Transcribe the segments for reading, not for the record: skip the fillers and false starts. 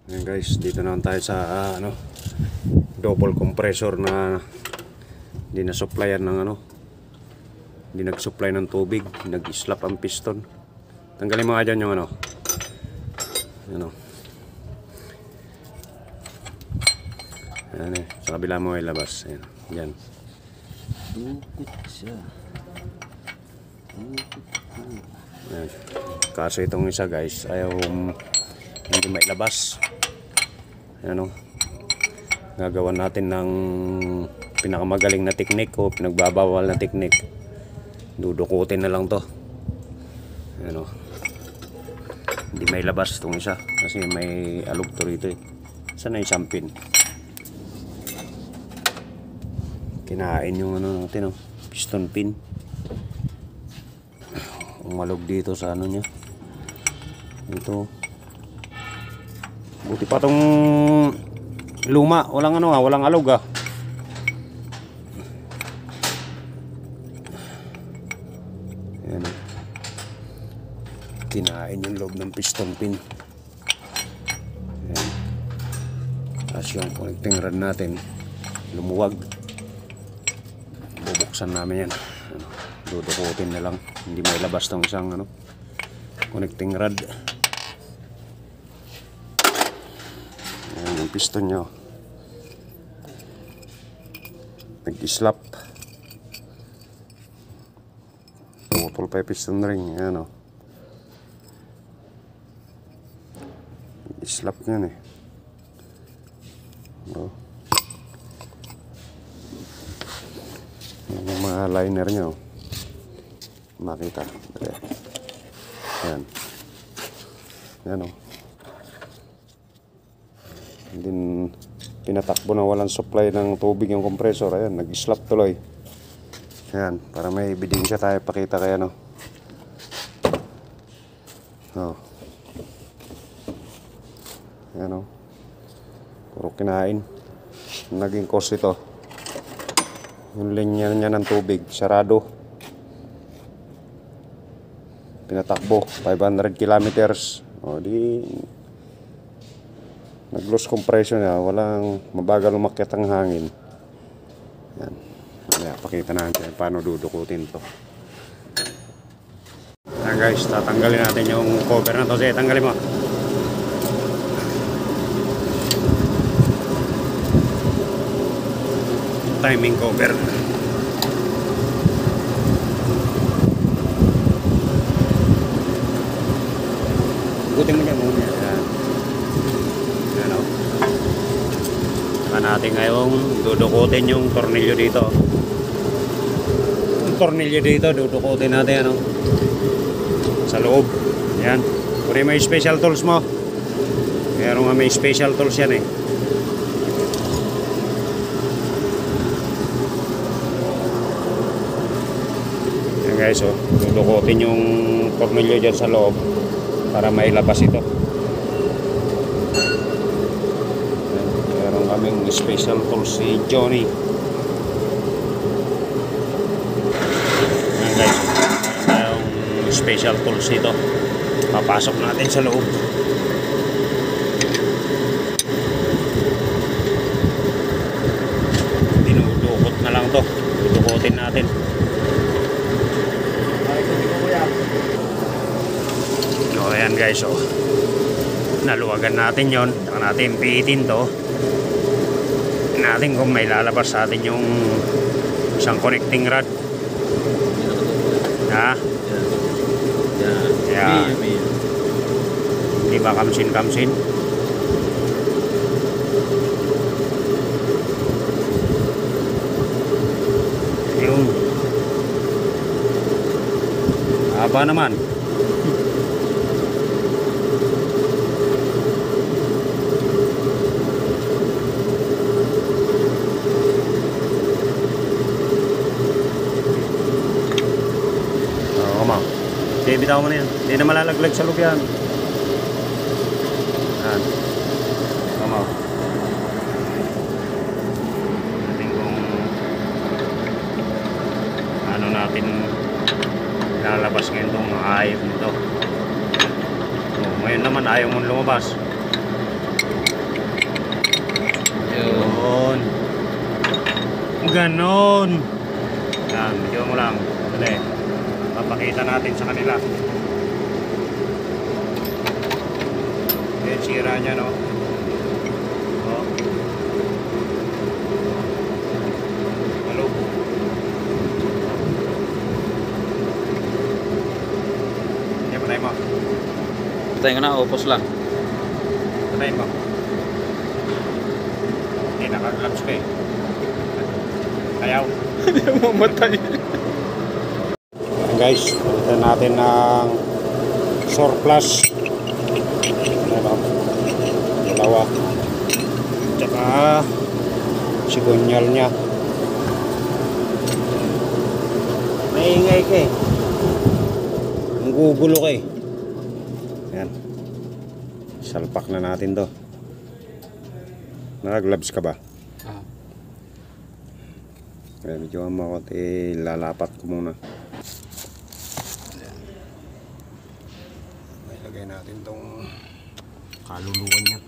Ayan guys, dito naman tayo sa double compressor na hindi na supplyan ng hindi nag-supply ng tubig, nag-slap ang piston. Tanggalin mo nga dyan yung ayan sa kabila mo ilabas. Ayan, yan. Ayan. Kaso itong isa guys, ayaw hindi mailabas. Ayan gagawan natin ng pinakamagaling na teknik o pinagbabawal na teknik. Dudukutin na lang to. Ayan hindi mailabas itong isa kasi may alog to rito eh. Saan na yung sampin? Kinain yung natin piston pin. Umalog dito sa niya. Ito. Buti pa tong luma, walang walang alog Ayan. Kinain yung loob ng piston pin. Ayan. Tapos yung connecting rod natin lumuwag. Bubuksan namin yan. Dudukutin na lang, hindi may labas tong isang connecting rod. Ayan yung piston nyo, nag-slap, putol pa yung piston ring. Ayan nag-slap yan eh. Yung mga liner nyo makita. Ayan. Ayan din pinatakbo na walang supply ng tubig yung compressor. Ayan, nag-slap tuloy. Ayan, para may ebidensya tayo pakita kaya Ayan puro kinain. Naging cause ito yung linya niya ng tubig, sarado. Pinatakbo 500 kilometers. Di nag-loss compression na, walang mabagal umakyat ang hangin. Yan. Kaya pakita natin paano dudukutin to. Ayan guys, tatanggalin natin yung cover na to. Sige, tanggalin mo. Timing cover. Ikutin mo niya muna. Ayan. Saka natin ngayong dudukutin yung tornilyo dito. Yung tornilyo dito, dudukutin natin sa loob. Ayan. Kung may special tools mo, meron nga may special tools yan eh. Guys, dudukutin yung tornilyo dyan sa loob para mailabas ito. Meron kaming special tools si Johnny. Ayan guys, yung special tools ito, papasok natin sa loob. Dinudukot na lang to, dudukutin natin. Ayan guys, naluwagan natin yon. Saka natin piitin to. Natin kung may lalabas sa atin yung isang connecting rod. Ayan. Di ba kamsin-kamsin? Yung haba naman. Okay, bitaw mo na yan. Hindi na malalaglag sa loob yan. Ayan. Come on. Natin kung natin lalabas ngayon itong hayop nito. Ngayon naman ayaw mong lumabas. ganon. Yan, medyo mo lang. Dali. Papakita natin sa kanila. Yan, sira niya, no? Oh. Halo. Yan, patay mo. Patay ko na, opos lang. Patay mo. Hindi, naka-gloves ka eh. Ayaw. Hindi mo matay. Guys, palitan natin ng surplus. Ano? Dalawa. Tsaka sigunyal niya. Maingay ka eh. Ang gugulo ka eh. Yan. Salpak na natin to. Naka-gloves ka ba? Kaya medyo mo ako, lalapat ko muna. Ilagay natin tong kaluluwan niya.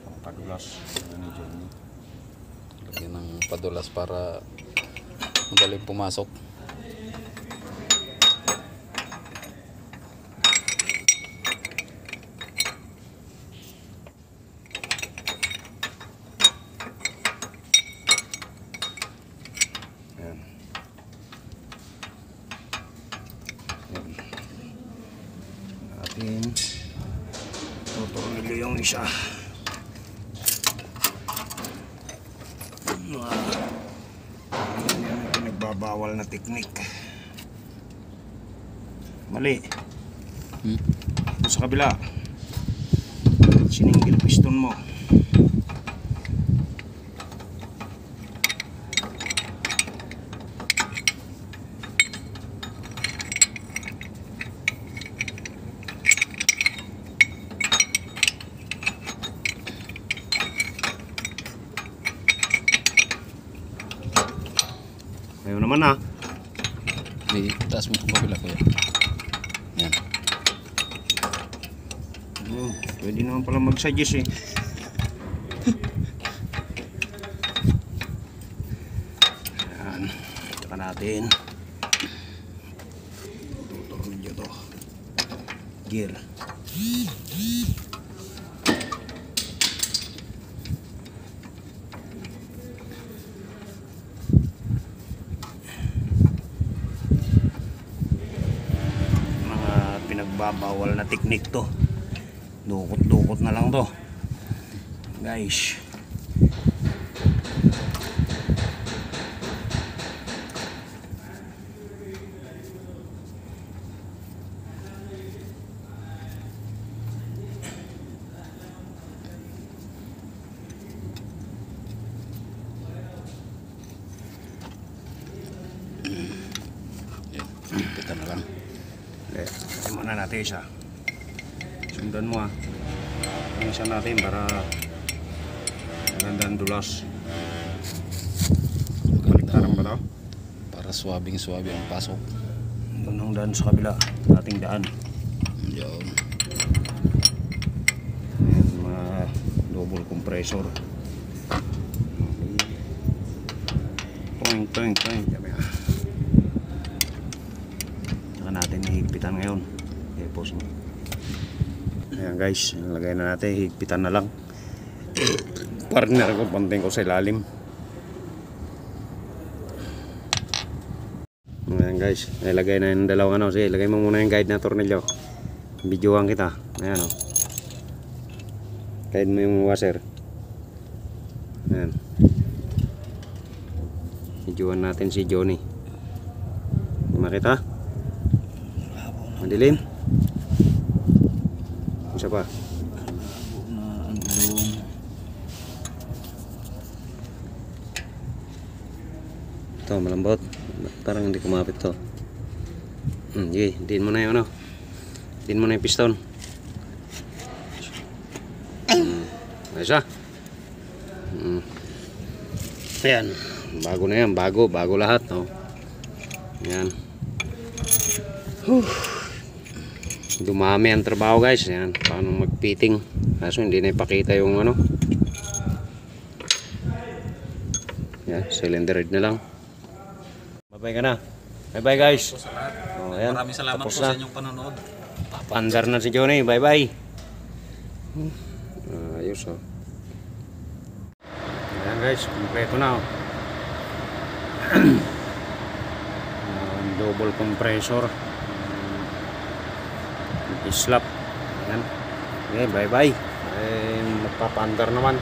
Ang padulas. Lagyan ng padulas para madaling pumasok. Natin tutornilyo yung isa. Yan yung pinagbabawal na teknik. Mali. Sa kabila, siningil piston mo. Ayaw naman ah. Taas mo itong kabila kuya. Yan. Pwede naman pala mag-suggest eh. Ayan. Tsaka natin tuturun nyo to. Gear. Pinagbabawal na teknik to. Dukot-dukot na lang to, guys. Kita na lang. Kasi muna natin siya. Sundan mo ah. Isa natin para magandang dulas. Baliktaran ba ito? Para swabing-swabe ang pasok. Doon ang daan sa kabila. Ating daan. Yan. Ayan, mga double compressor. Toing, toing, toing. Saka natin hihigpitan ngayon. Okay, pause mo. Ayan guys, lagay na natin, higpitan na lang. Partner ko, panteng ko sa ilalim. Ayan guys, ilagay na yung dalawang ano. Sige, lagay mo muna yung guide na tornilyo. Videoan kita. Ayan o. Guide mo yung washer. Ayan. Videoan natin si Johnny. Makita? Madilim? Isa pa. Ito malambot. Parang hindi kumapit to. Okay, din mo na yung ano. Din mo na yung piston. Ayos ah. Ayan. Bago na yan. Bago lahat. Oh. Ayan. Dumami ang trabaho guys. Ayan. Paano mag-fitting. Kaso hindi na ipakita yung ano. Yan, cylinder head na lang. Bye-bye ka na. Bye-bye guys. Sa lahat. Oh, ayan. Maraming salamat Tapos po sa inyong panonood. Papaandar na si Johnny. Bye-bye. Ayos oh. Ayan guys, kompleto na oh. Double compressor. Slap. Ayan. Okay, bye-bye. Magpapaandar naman.